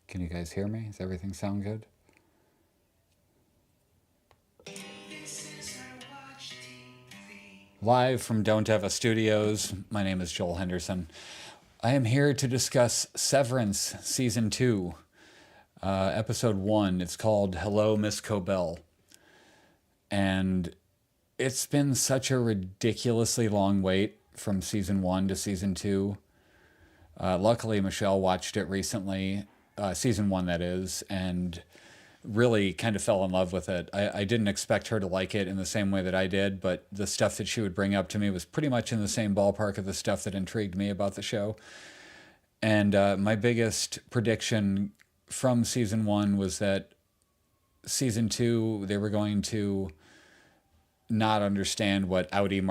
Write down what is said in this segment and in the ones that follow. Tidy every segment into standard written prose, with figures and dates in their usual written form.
Can you guys hear me? Does everything sound good? Live from Don't Have a Studios, my name is Joel Henderson. I am here to discuss Severance Season 2, Episode 1. It's called Hello, Miss Cobel. And it's been such a ridiculously long wait from Season 1 to Season 2. Luckily, Michelle watched it recently, Season 1 that is, and really kind of fell in love with it. I didn't expect her to like it in the same way that I did, but the stuff that she would bring up to me was pretty much in the same ballpark of the stuff that intrigued me about the show. And my biggest prediction from Season 1 was that Season 2, they were going to not understand what Innie/Outie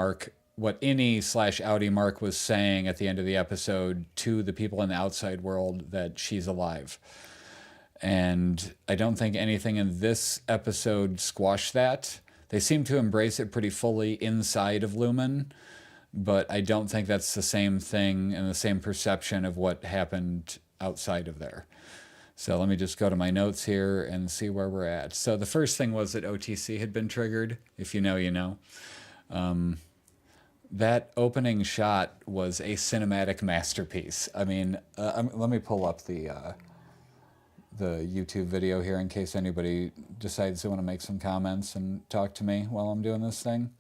Mark was saying at the end of the episode to the people in the outside world, that she's alive. And I don't think anything in this episode squashed that. They seem to embrace it pretty fully inside of Lumen, but I don't think that's the same thing and the same perception of what happened outside of there. So let me just go to my notes here and see where we're at. So the first thing was that OTC had been triggered. If you know, you know. That opening shot was a cinematic masterpiece. I mean, let me pull up the YouTube video here in case anybody decides they want to make some comments and talk to me while I'm doing this thing.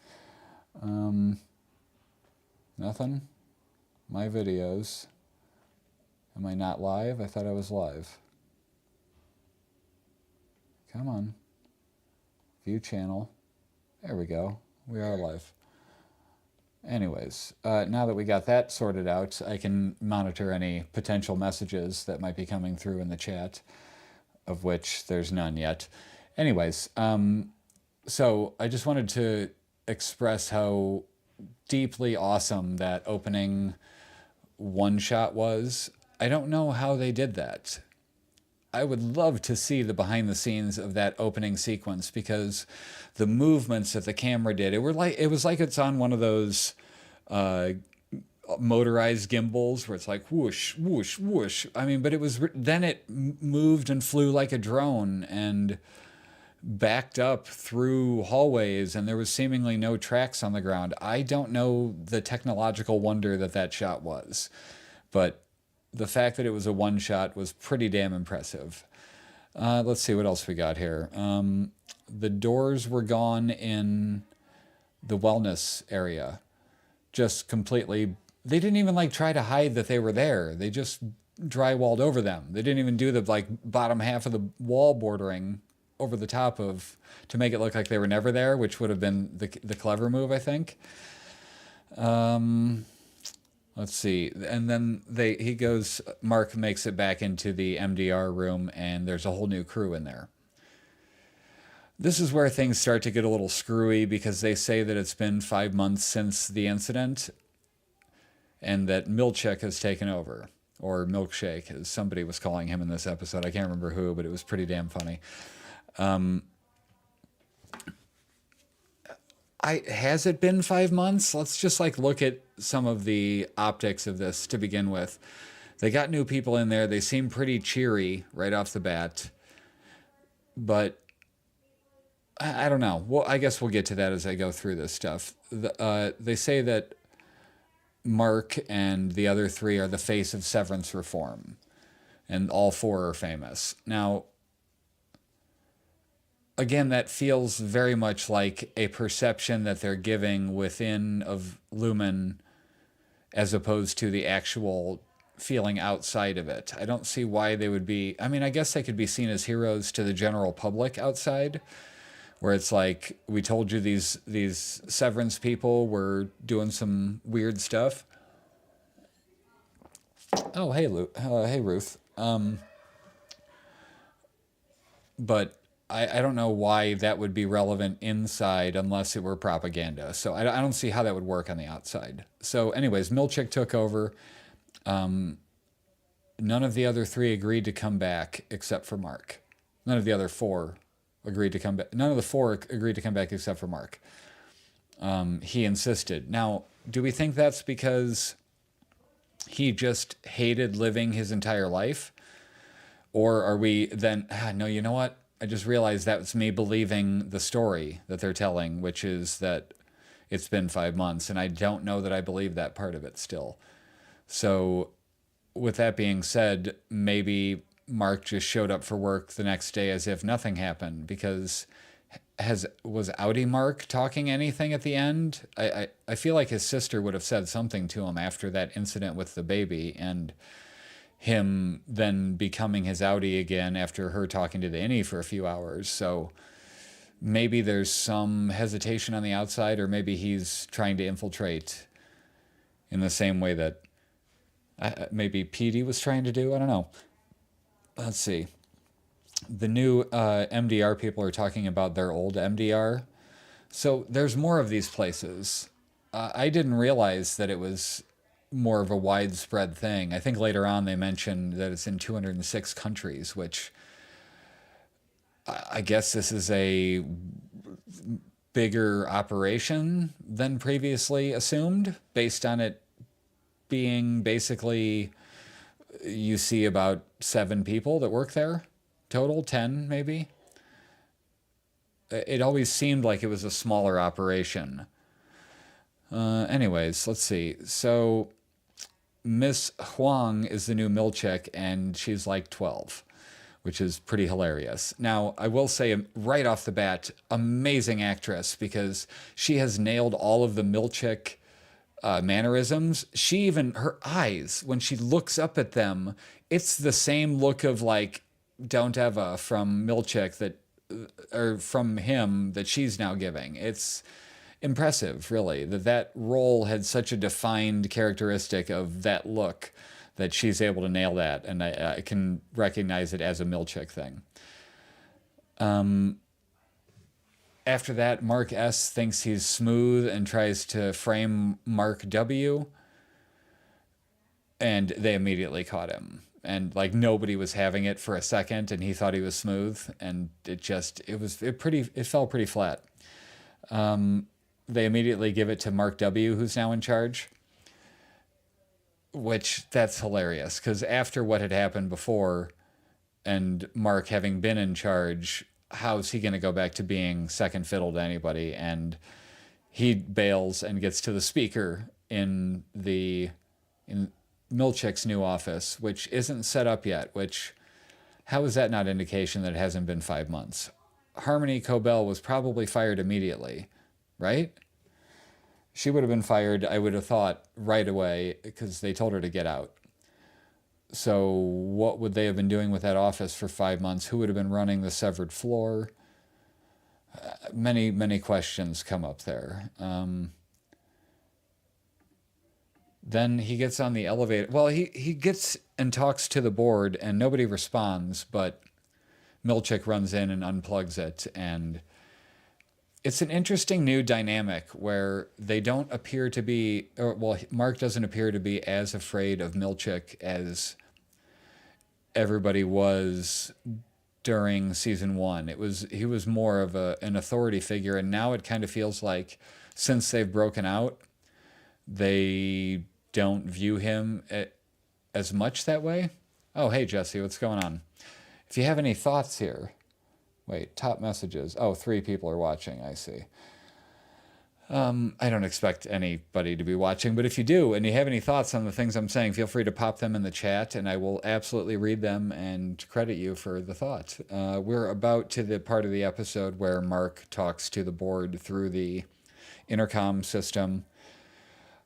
Nothing? My videos. Am I not live? I thought I was live. Come on. View channel. There we go. We are live. Anyways, now that we got that sorted out, I can monitor any potential messages that might be coming through in the chat, of which there's none yet. Anyways, so I just wanted to express how deeply awesome that opening one shot was. I don't know how they did that. I would love to see the behind the scenes of that opening sequence, because the movements that the camera did, it was like it's on one of those motorized gimbals where it's like whoosh, whoosh, whoosh. I mean, but then it moved and flew like a drone and backed up through hallways, and there was seemingly no tracks on the ground. I don't know the technological wonder that shot was, but the fact that it was a one shot was pretty damn impressive. Let's see what else we got here. The doors were gone in the wellness area. Just completely. They didn't even try to hide that they were there. They just drywalled over them. They didn't even do the bottom half of the wall bordering over the top of to make it look like they were never there, which would have been the clever move, I think. Let's see. And then Mark makes it back into the MDR room, and there's a whole new crew in there. This is where things start to get a little screwy, because they say that it's been 5 months since the incident and that Milchek has taken over, or Milkshake, as somebody was calling him in this episode. I can't remember who, but it was pretty damn funny. Has it been 5 months? Let's just look at some of the optics of this to begin with. They got new people in there. They seem pretty cheery right off the bat. But I don't know. Well, I guess we'll get to that as I go through this stuff. They say that Mark and the other three are the face of Severance reform, and all four are famous. Now, again, that feels very much like a perception that they're giving within of Lumen, as opposed to the actual feeling outside of it. I don't see why they would be. I mean, I guess they could be seen as heroes to the general public outside, where it's like, we told you these Severance people were doing some weird stuff. Oh, hey, hey, Ruth. But I don't know why that would be relevant inside unless it were propaganda. So I don't see how that would work on the outside. So anyways, Milchek took over. None of the other three agreed to come back except for Mark. None of the other four agreed to come back. None of the four agreed to come back except for Mark. He insisted. Now, do we think that's because he just hated living his entire life? Or are we then, no, you know what? I just realized that was me believing the story that they're telling, which is that it's been 5 months. And I don't know that I believe that part of it still. So, with that being said, maybe Mark just showed up for work the next day as if nothing happened because was Audi Mark talking anything at the end? I feel like his sister would have said something to him after that incident with the baby and him then becoming his Audi again after her talking to the innie for a few hours. So maybe there's some hesitation on the outside, or maybe he's trying to infiltrate in the same way that maybe Petey was trying to do. I don't know. Let's see. The new MDR people are talking about their old MDR. So there's more of these places. I didn't realize that it was more of a widespread thing. I think later on they mentioned that it's in 206 countries, which I guess this is a bigger operation than previously assumed, based on it being basically, you see about 7 people that work there total, 10 maybe. It always seemed like it was a smaller operation. Anyways, let's see. So Miss Huang is the new Milchek, and she's like 12, which is pretty hilarious. Now, I will say right off the bat, amazing actress, because she has nailed all of the Milchek mannerisms. She even, her eyes, when she looks up at them, it's the same look of like Don't Eva from Milchek that, or from him that she's now giving. It's impressive, really, that role had such a defined characteristic of that look that she's able to nail that, and I can recognize it as a Milchek thing. After that, Mark S. thinks he's smooth and tries to frame Mark W., and they immediately caught him. And like nobody was having it for a second, and he thought he was smooth, and it fell pretty flat. They immediately give it to Mark W., who's now in charge, which that's hilarious, because after what had happened before, and Mark having been in charge, how's he going to go back to being second fiddle to anybody? And he bails and gets to the speaker in Milchek's new office, which isn't set up yet, which, how is that not indication that it hasn't been 5 months? Harmony Cobel was probably fired immediately, right? She would have been fired, I would have thought, right away, because they told her to get out. So what would they have been doing with that office for 5 months? Who would have been running the severed floor? Many questions come up there. Then he gets on the elevator. Well, he gets and talks to the board, and nobody responds, but Milchek runs in and unplugs it, and it's an interesting new dynamic where they don't appear to be, or well, Mark doesn't appear to be as afraid of Milchek as everybody was during season 1. He was more of an authority figure, and now it kind of feels like since they've broken out, they don't view him as much that way. Oh, hey Jesse, what's going on? If you have any thoughts here. Wait, top messages. Oh, 3 people are watching, I see. I don't expect anybody to be watching, but if you do and you have any thoughts on the things I'm saying, feel free to pop them in the chat, and I will absolutely read them and credit you for the thought. We're about to the part of the episode where Mark talks to the board through the intercom system.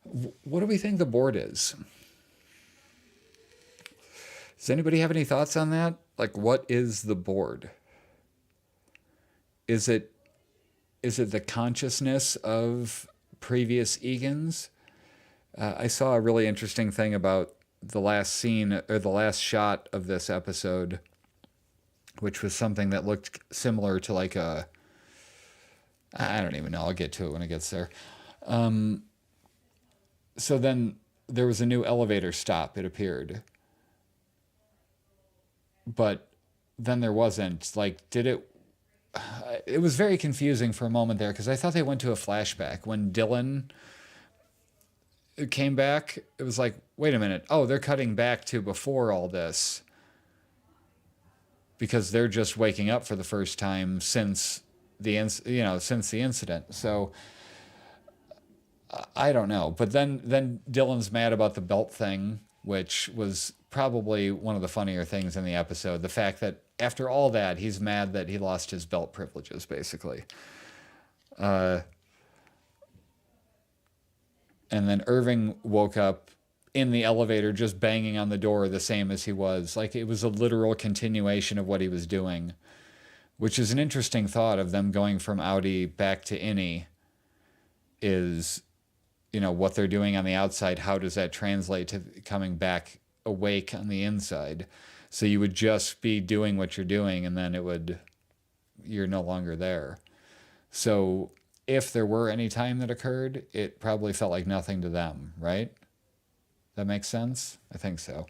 What do we think the board is? Does anybody have any thoughts on that? Like, what is the board? Is it the consciousness of previous Egans? I saw a really interesting thing about the last scene, or the last shot of this episode, which was something that looked similar to like I don't even know, I'll get to it when it gets there. So then there was a new elevator stop, it appeared. But then there wasn't. Like, did it... It was very confusing for a moment there, because I thought they went to a flashback. When Dylan came back, it was like, wait a minute. Oh, they're cutting back to before all this. because they're just waking up for the first time since since the incident. So I don't know. But then Dylan's mad about the belt thing, which was probably one of the funnier things in the episode. The fact that after all that, he's mad that he lost his belt privileges, basically. Uh, and then Irving woke up in the elevator just banging on the door the same as he was. Like it was a literal continuation of what he was doing, which is an interesting thought of them going from Audi back to Innie is, what they're doing on the outside. How does that translate to coming back awake on the inside? So you would just be doing what you're doing and then you're no longer there. So if there were any time that occurred, it probably felt like nothing to them, right? That makes sense? I think so.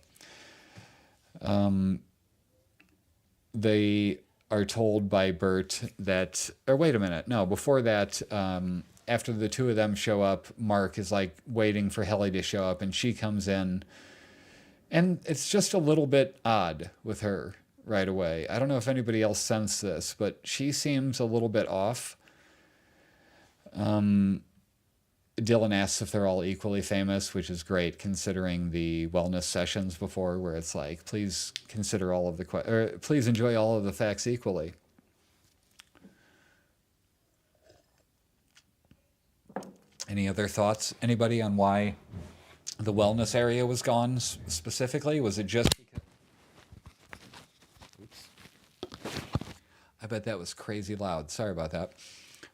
They are told by Bert that, or wait a minute, no, before that, after the two of them show up, Mark is like waiting for Helly to show up and she comes in. And it's just a little bit odd with her right away. I don't know if anybody else sensed this, but she seems a little bit off. Dylan asks if they're all equally famous, which is great considering the wellness sessions before, where it's like, please consider all of please enjoy all of the facts equally. Any other thoughts? Anybody on why the wellness area was gone specifically? Was it just because... Oops. I bet that was crazy loud. Sorry about that.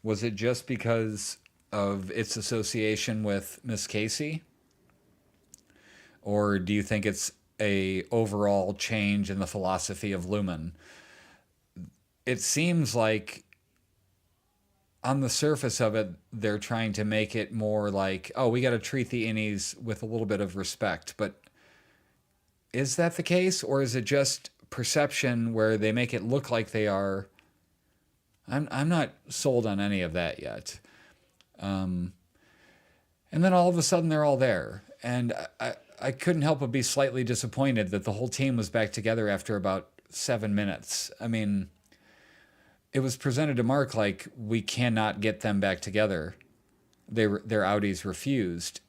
Was it just because of its association with Miss Casey? Or do you think it's a overall change in the philosophy of Lumen? It seems like on the surface of it, they're trying to make it more like, oh, we got to treat the innies with a little bit of respect. But is that the case? Or is it just perception where they make it look like they are? I'm not sold on any of that yet. And then all of a sudden they're all there. And I couldn't help but be slightly disappointed that the whole team was back together after about 7 minutes. I mean, it was presented to Mark like, we cannot get them back together. Their Audis refused.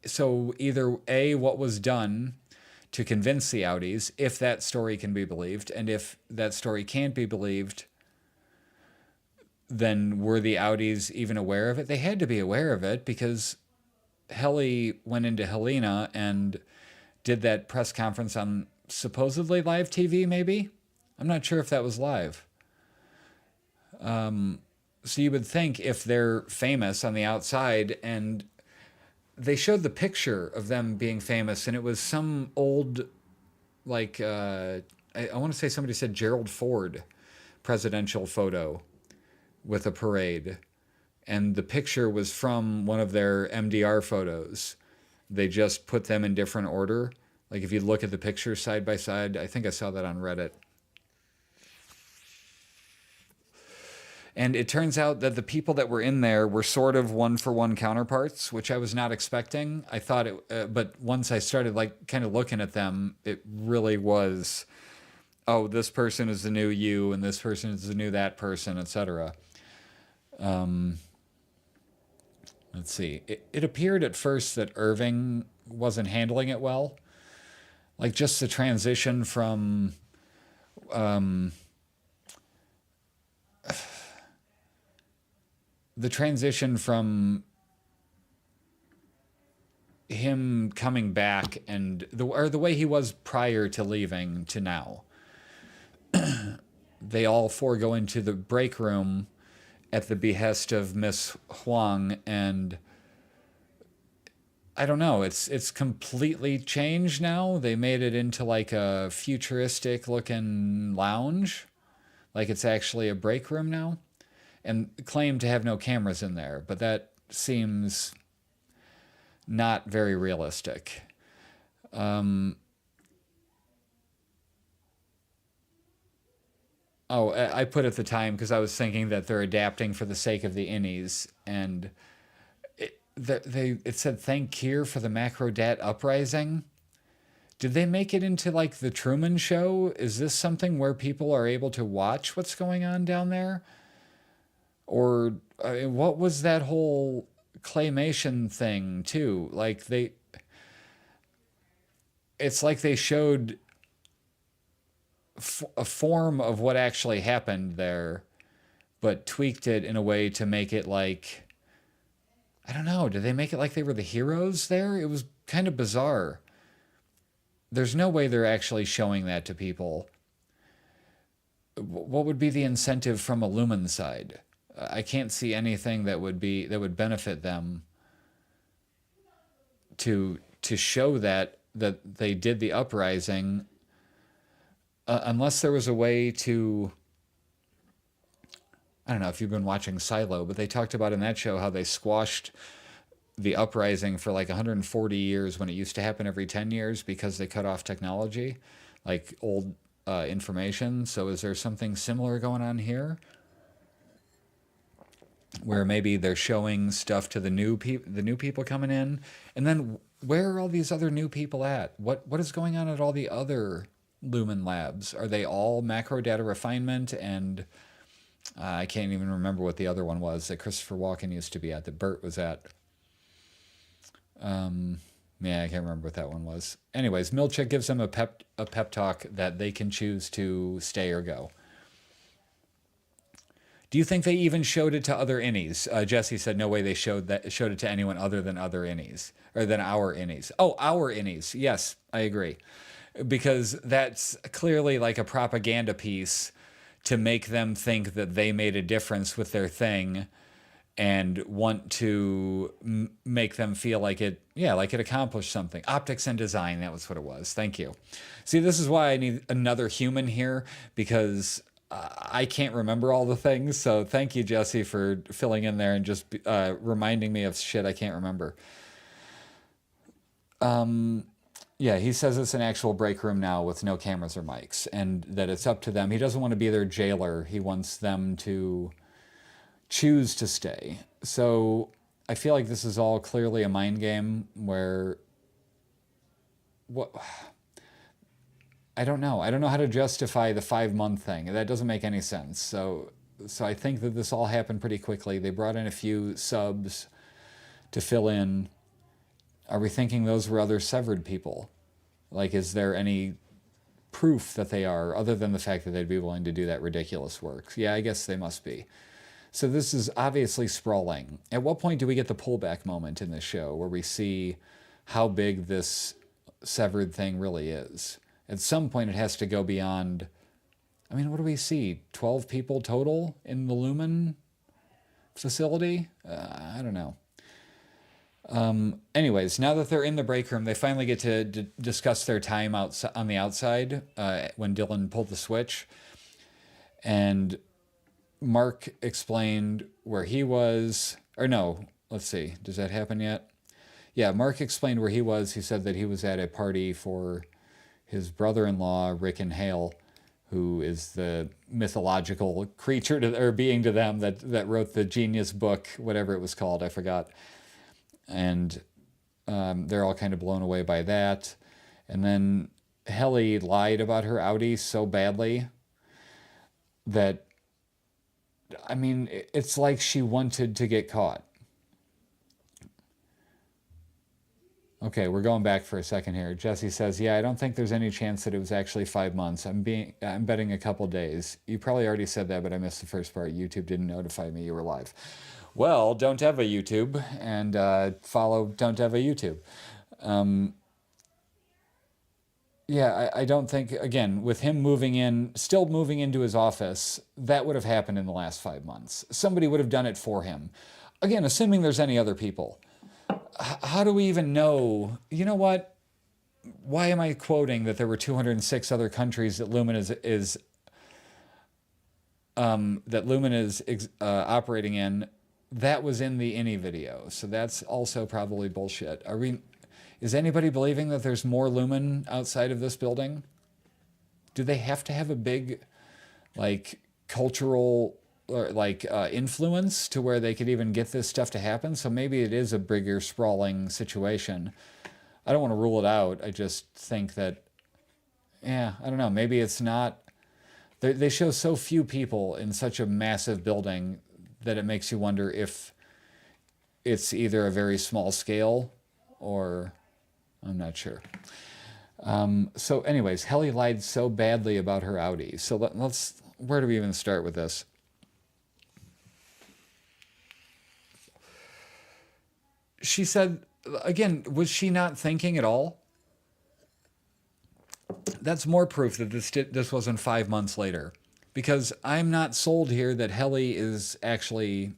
So either A, what was done to convince the Audis, if that story can be believed, and if that story can't be believed, then were the Audis even aware of it? They had to be aware of it because Helly went into Helena and did that press conference on supposedly live TV, maybe? I'm not sure if that was live. So you would think if they're famous on the outside, and they showed the picture of them being famous, and it was some old, like, I want to say somebody said Gerald Ford presidential photo with a parade. And the picture was from one of their MDR photos. They just put them in different order. Like if you look at the pictures side by side, I think I saw that on Reddit. And it turns out that the people that were in there were sort of one-for-one counterparts, which I was not expecting. I thought it, but once I started like kind of looking at them, it really was, oh, this person is the new you, and this person is the new that person, etc. Let's see. It appeared at first that Irving wasn't handling it well. Like just the transition from him coming back and the way he was prior to leaving to now. They all four go into the break room at the behest of Miss Huang, and I don't know, it's completely changed now. They made it into like a futuristic looking lounge, like it's actually a break room now, and claim to have no cameras in there, but that seems not very realistic. Oh, I put at the time because I was thinking that they're adapting for the sake of the innies, and it said thank Kier for the macro dat uprising. Did they make it into like the Truman Show? Is this something where people are able to watch what's going on down there? Or what was that whole claymation thing too? Like it's like they showed a form of what actually happened there, but tweaked it in a way to make it like, I don't know, did they make it like they were the heroes there? It was kind of bizarre. There's no way they're actually showing that to people. What would be the incentive from a Lumen side? I can't see anything that would benefit them to show that they did the uprising, unless there was a way to. I don't know if you've been watching Silo, but they talked about in that show how they squashed the uprising for like 140 years when it used to happen every 10 years because they cut off technology, like old information. So is there something similar going on here, where maybe they're showing stuff to the new people coming in, and then where are all these other new people at? What is going on at all the other Lumen labs? Are they all macro data refinement and I can't even remember what the other one was that Christopher Walken used to be at, that Bert was at. Yeah, I can't remember what that one was. Anyways, Milchick gives them a pep talk that they can choose to stay or go. Do you think they even showed it to other innies? Jesse said no way they showed it to anyone other than other innies, or than our innies. Oh, our innies. Yes, I agree. Because that's clearly like a propaganda piece to make them think that they made a difference with their thing and want to make them feel like it accomplished something. Optics and design, that was what it was. Thank you. See, this is why I need another human here, because I can't remember all the things. So thank you, Jesse, for filling in there and just reminding me of shit I can't remember. Yeah, he says it's an actual break room now with no cameras or mics, and that it's up to them. He doesn't want to be their jailer. He wants them to choose to stay. So I feel like this is all clearly a mind game where I don't know. I don't know how to justify the 5-month thing. That doesn't make any sense. So I think that this all happened pretty quickly. They brought in a few subs to fill in. Are we thinking those were other severed people? Like, is there any proof that they are, other than the fact that they'd be willing to do that ridiculous work? Yeah, I guess they must be. So this is obviously sprawling. At what point do we get the pullback moment in this show where we see how big this severed thing really is? At some point it has to go beyond, I mean, what do we see? 12 people total in the Lumen facility? I don't know. Anyways, now that they're in the break room, they finally get to discuss their time on the outside when Dylan pulled the switch. And Mark explained where he was. Or no, let's see. Does that happen yet? Yeah, Mark explained where he was. He said that he was at a party for his brother-in-law, Rick and Hale, who is the mythological creature or being to them that wrote the genius book, whatever it was called, I forgot. And they're all kind of blown away by that. And then Helly lied about her Audi so badly that, I mean, it's like she wanted to get caught. Okay, we're going back for a second here. Jesse says, yeah, I don't think there's any chance that it was actually 5 months. I'm betting a couple days. You probably already said that, but I missed the first part. YouTube didn't notify me you were live. Well, don't have a YouTube, and follow Don't Have a YouTube. Yeah, I don't think, again, with him still moving into his office, that would have happened in the last 5 months. Somebody would have done it for him. Again, assuming there's any other people. How do we even know? You know what? Why am I quoting that there were 206 other countries that Lumen is operating in? That was in the INI video, so that's also probably bullshit. Is anybody believing that there's more Lumen outside of this building? Do they have to have a big, like, cultural or influence to where they could even get this stuff to happen? So maybe it is a bigger sprawling situation. I don't want to rule it out. I just think that, yeah, I don't know. Maybe it's not. They show so few people in such a massive building that it makes you wonder if it's either a very small scale or I'm not sure. So, anyways, Helly lied so badly about her Audi. So let's. Where do we even start with this? She said again. Was she not thinking at all? That's more proof that this wasn't 5 months later, because I'm not sold here that Helly is actually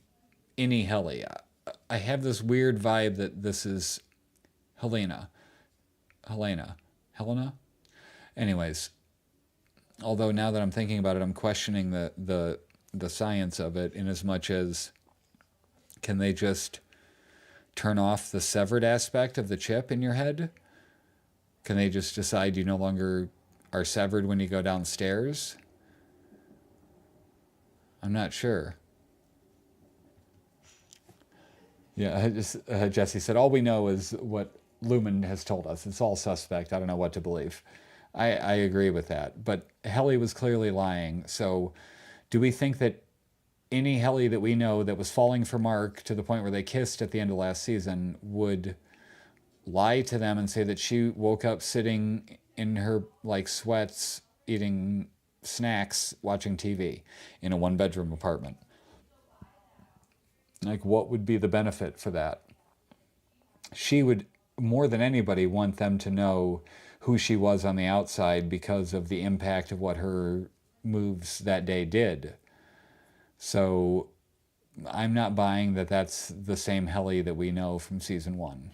any Helly. I have this weird vibe that this is Helena. Helena. Helena? Anyways, although now that I'm thinking about it, I'm questioning the science of it in as much as can they just turn off the severed aspect of the chip in your head? Can they just decide you no longer are severed when you go downstairs? I'm not sure. Yeah, Jesse said, all we know is what Lumen has told us. It's all suspect. I don't know what to believe. I agree with that. But Helly was clearly lying. So do we think that any Helly that we know that was falling for Mark to the point where they kissed at the end of last season would lie to them and say that she woke up sitting in her like sweats, eating snacks, watching TV in a one-bedroom apartment? Like, what would be the benefit for that? She would, more than anybody, want them to know who she was on the outside because of the impact of what her moves that day did. So I'm not buying that that's the same Helly that we know from season one.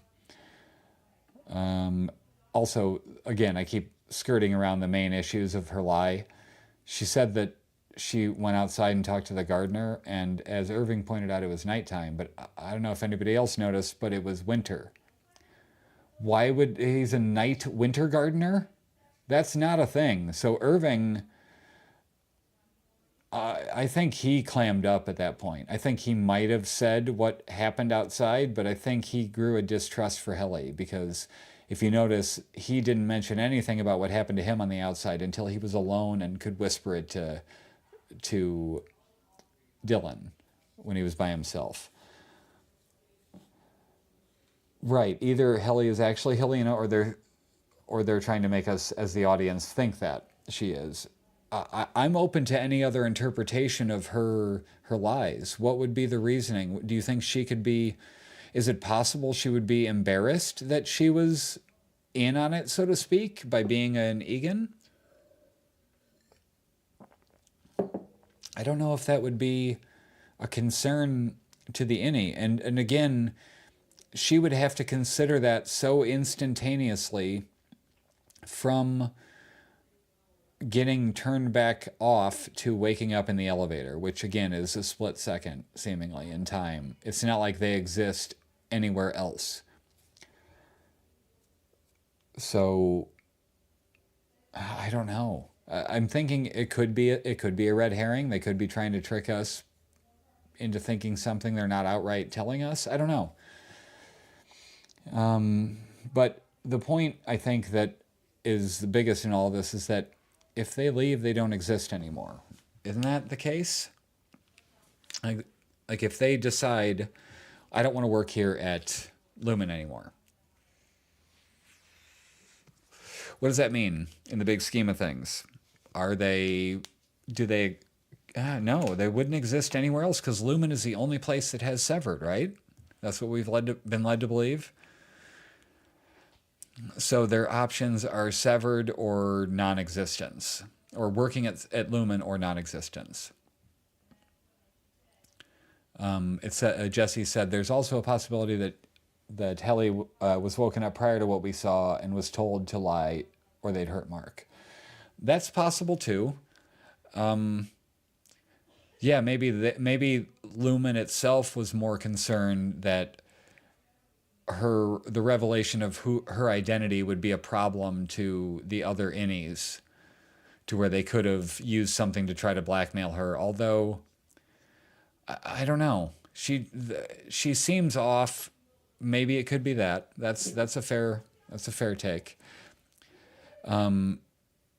Also, again, I keep skirting around the main issues of her lie. She said that she went outside and talked to the gardener, and as Irving pointed out, it was nighttime, but I don't know if anybody else noticed, but it was winter. Why would he's a night winter gardener? That's not a thing. So Irving, I think he clammed up at that point. I think he might have said what happened outside, but I think he grew a distrust for Helly because if you notice, he didn't mention anything about what happened to him on the outside until he was alone and could whisper it to Dylan when he was by himself. Right. Either Helly is actually Helena or they're trying to make us as the audience think that she is. I'm open to any other interpretation of her lies. What would be the reasoning? Do you think she could be? Is it possible she would be embarrassed that she was in on it, so to speak, by being an Egan? I don't know if that would be a concern to the innie. And again, she would have to consider that so instantaneously from getting turned back off to waking up in the elevator, which again is a split second, seemingly, in time. It's not like they exist anywhere else. So, I don't know. I'm thinking it could be a red herring. They could be trying to trick us into thinking something they're not outright telling us. I don't know. But the point I think that is the biggest in all of this is that if they leave, they don't exist anymore. Isn't that the case? Like if they decide, I don't want to work here at Lumen anymore. What does that mean in the big scheme of things? Do they, no, they wouldn't exist anywhere else because Lumen is the only place that has severed, right? That's what we've been led to believe. So their options are severed or non-existence, or working at Lumen or non-existence. Jesse said there's also a possibility that Helly was woken up prior to what we saw and was told to lie or they'd hurt Mark. That's possible too. Yeah, maybe Lumen itself was more concerned that the revelation of her identity would be a problem to the other innies, to where they could have used something to try to blackmail her. Although I don't know, she seems off. Maybe it could be that. That's a fair That's a fair take. And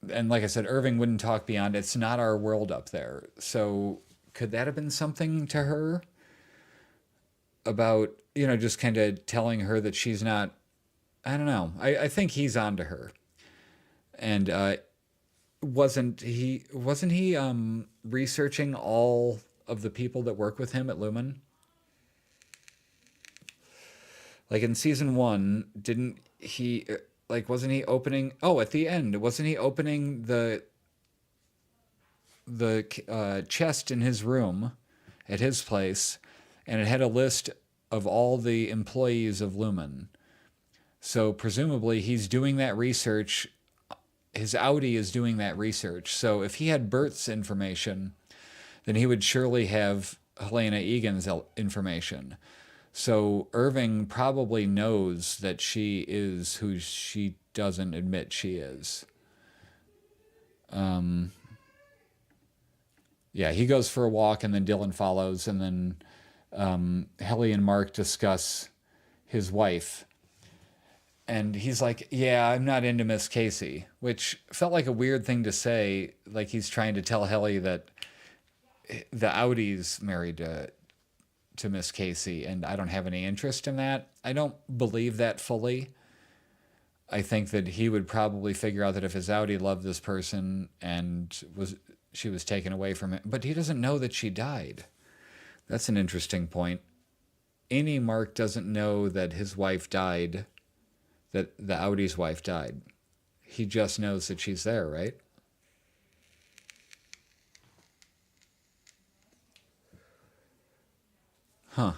like I said, Irving wouldn't talk beyond, it's not our world up there. So could that have been something to her about, just kind of telling her that she's not, I don't know. I think he's on to her. And wasn't he researching all of the people that work with him at Lumen? Like in season one, didn't he, like, wasn't he opening, oh, at the end, wasn't he opening the chest in his room at his place, and it had a list of all the employees of Lumen. So presumably he's doing that research. His Audi is doing that research. So if he had Bert's information, then he would surely have Helena Egan's information. So Irving probably knows that she is who she doesn't admit she is. Yeah, he goes for a walk, and then Dylan follows, and then Helly and Mark discuss his wife. And he's like, yeah, I'm not into Miss Casey, which felt like a weird thing to say. Like he's trying to tell Helly that the Audi's married to Miss Casey, and I don't have any interest in that. I don't believe that fully. I think that he would probably figure out that if his Audi loved this person and she was taken away from him, but he doesn't know that she died. That's an interesting point. Any Mark doesn't know that his wife died, that the Audi's wife died. He just knows that she's there, right? Huh.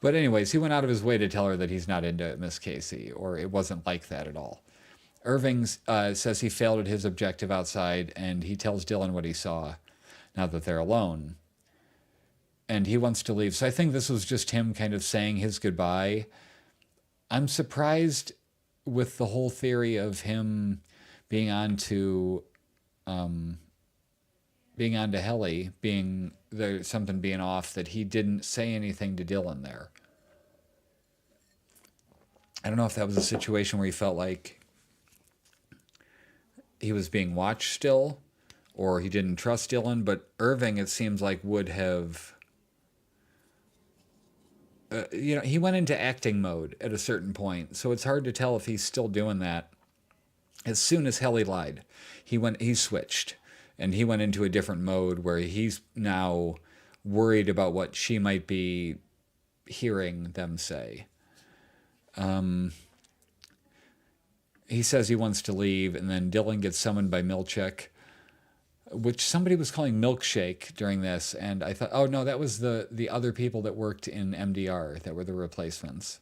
But anyways, he went out of his way to tell her that he's not into Miss Casey, or it wasn't like that at all. Irving says he failed at his objective outside, and he tells Dylan what he saw, now that they're alone. And he wants to leave. So I think this was just him kind of saying his goodbye. I'm surprised with the whole theory of him being on to Helly, being there, something being off, that he didn't say anything to Dylan there. I don't know if that was a situation where he felt like he was being watched still, or he didn't trust Dylan, but Irving, it seems like, would have... he went into acting mode at a certain point, so it's hard to tell if he's still doing that. As soon as Helly lied, he switched, and he went into a different mode where he's now worried about what she might be hearing them say. He says he wants to leave, and then Dylan gets summoned by Milchek, which somebody was calling Milkshake during this, and I thought, oh no, that was the other people that worked in MDR that were the replacements.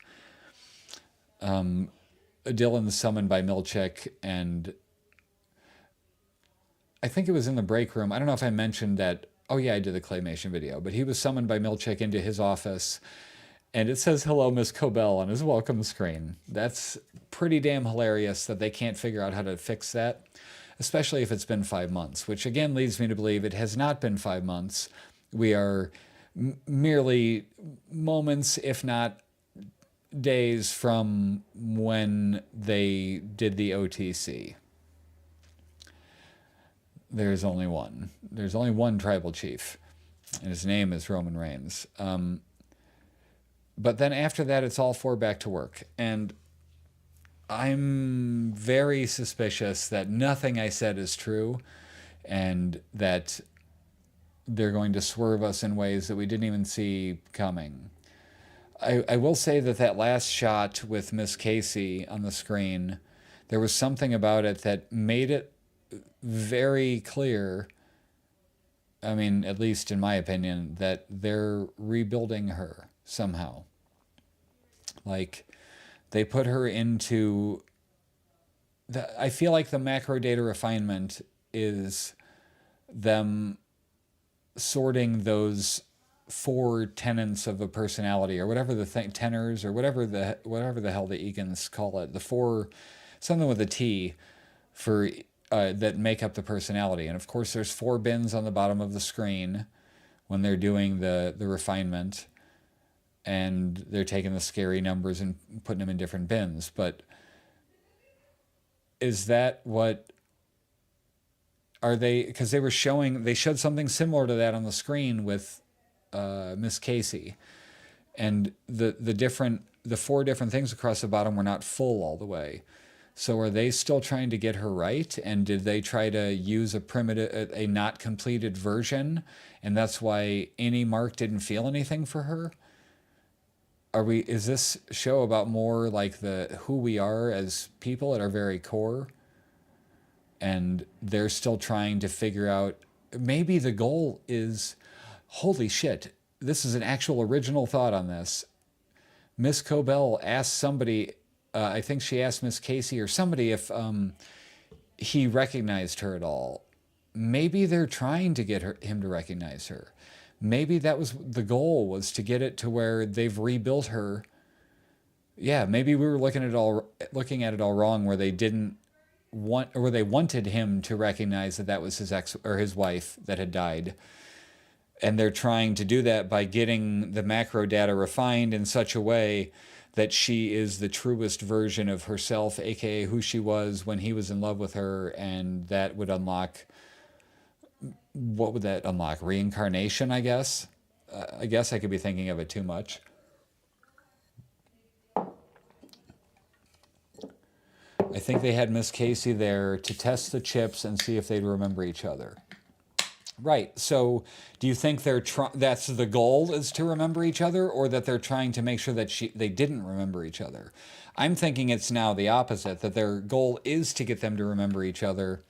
Dylan's summoned by Milchek, and I think it was in the break room. I don't know if I mentioned that. Oh yeah, I did the claymation video, but he was summoned by Milchek into his office, and it says, "Hello, Miss Cobel," on his welcome screen. That's pretty damn hilarious that they can't figure out how to fix that, especially if it's been 5 months, which again leads me to believe it has not been 5 months. We are merely moments, if not days, from when they did the OTC. There's only one. There's only one tribal chief, and his name is Roman Reigns. But then after that, it's all four back to work. And I'm very suspicious that nothing I said is true, and that they're going to swerve us in ways that we didn't even see coming. I will say that last shot with Miss Casey on the screen, there was something about it that made it very clear, I mean, at least in my opinion, that they're rebuilding her somehow. Like, they put her into... I feel like the macro data refinement is them sorting those 4 tenets of a personality, or whatever the tenors, or whatever the hell the Egans call it, the 4, something with a T, for that make up the personality. And of course there's 4 bins on the bottom of the screen when they're doing the refinement, and they're taking the scary numbers and putting them in different bins. But is that what are they? Because they showed something similar to that on the screen with Miss Casey, and the four different things across the bottom were not full all the way. So are they still trying to get her right? And did they try to use a not completed version, and that's why any mark didn't feel anything for her? Is this show about more like the who we are as people at our very core, and they're still trying to figure out, maybe the goal is, holy shit, this is an actual original thought on this. Miss Cobel asked somebody, I think she asked Miss Casey or somebody if he recognized her at all. Maybe they're trying to get him to recognize her. Maybe that was the goal, was to get it to where they've rebuilt her. Yeah, maybe we were looking at it all wrong, where they didn't want, or where they wanted him to recognize that that was his ex or his wife that had died. And they're trying to do that by getting the macro data refined in such a way that she is the truest version of herself, aka who she was when he was in love with her, and that would unlock, what would that unlock? Reincarnation, I guess. I guess I could be thinking of it too much. I think they had Miss Casey there to test the chips and see if they'd remember each other. Right. So, do you think that's the goal, is to remember each other, or that they're trying to make sure that they didn't remember each other? I'm thinking it's now the opposite, that their goal is to get them to remember each other,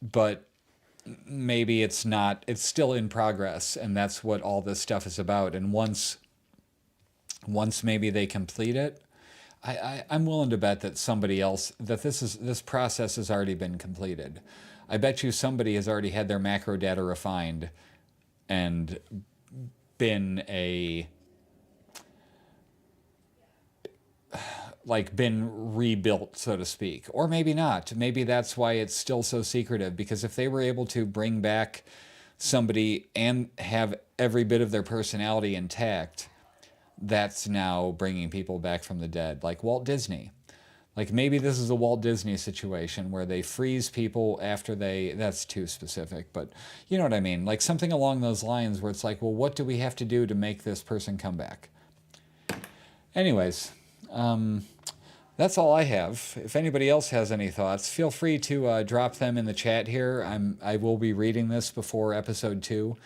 but maybe it's not. It's still in progress, and that's what all this stuff is about. And once maybe they complete it, I'm willing to bet that somebody else, that this process has already been completed. I bet you somebody has already had their macro data refined and been been rebuilt, so to speak. Or maybe not. Maybe that's why it's still so secretive, because if they were able to bring back somebody and have every bit of their personality intact, that's now bringing people back from the dead, like Walt Disney. Like, maybe this is a Walt Disney situation where they freeze people after that's too specific, but you know what I mean? Like something along those lines, where it's like, well, what do we have to do to make this person come back? Anyways, that's all I have. If anybody else has any thoughts, feel free to drop them in the chat here. I will be reading this before episode 2.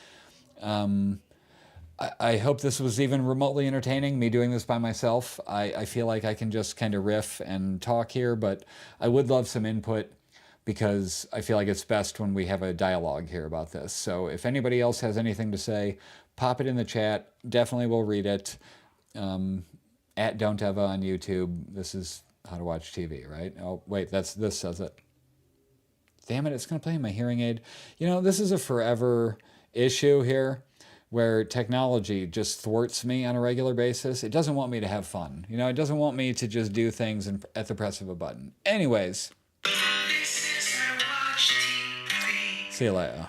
I hope this was even remotely entertaining, me doing this by myself. I feel like I can just kind of riff and talk here, but I would love some input, because I feel like it's best when we have a dialogue here about this. So if anybody else has anything to say, pop it in the chat. Definitely will read it. At Don't Eva on YouTube. This is how to watch TV, right? Oh, wait, this says it. Damn it, it's going to play in my hearing aid. You know, this is a forever issue here, where technology just thwarts me on a regular basis. It doesn't want me to have fun. You know, it doesn't want me to just do things at the press of a button. Anyways. See you later.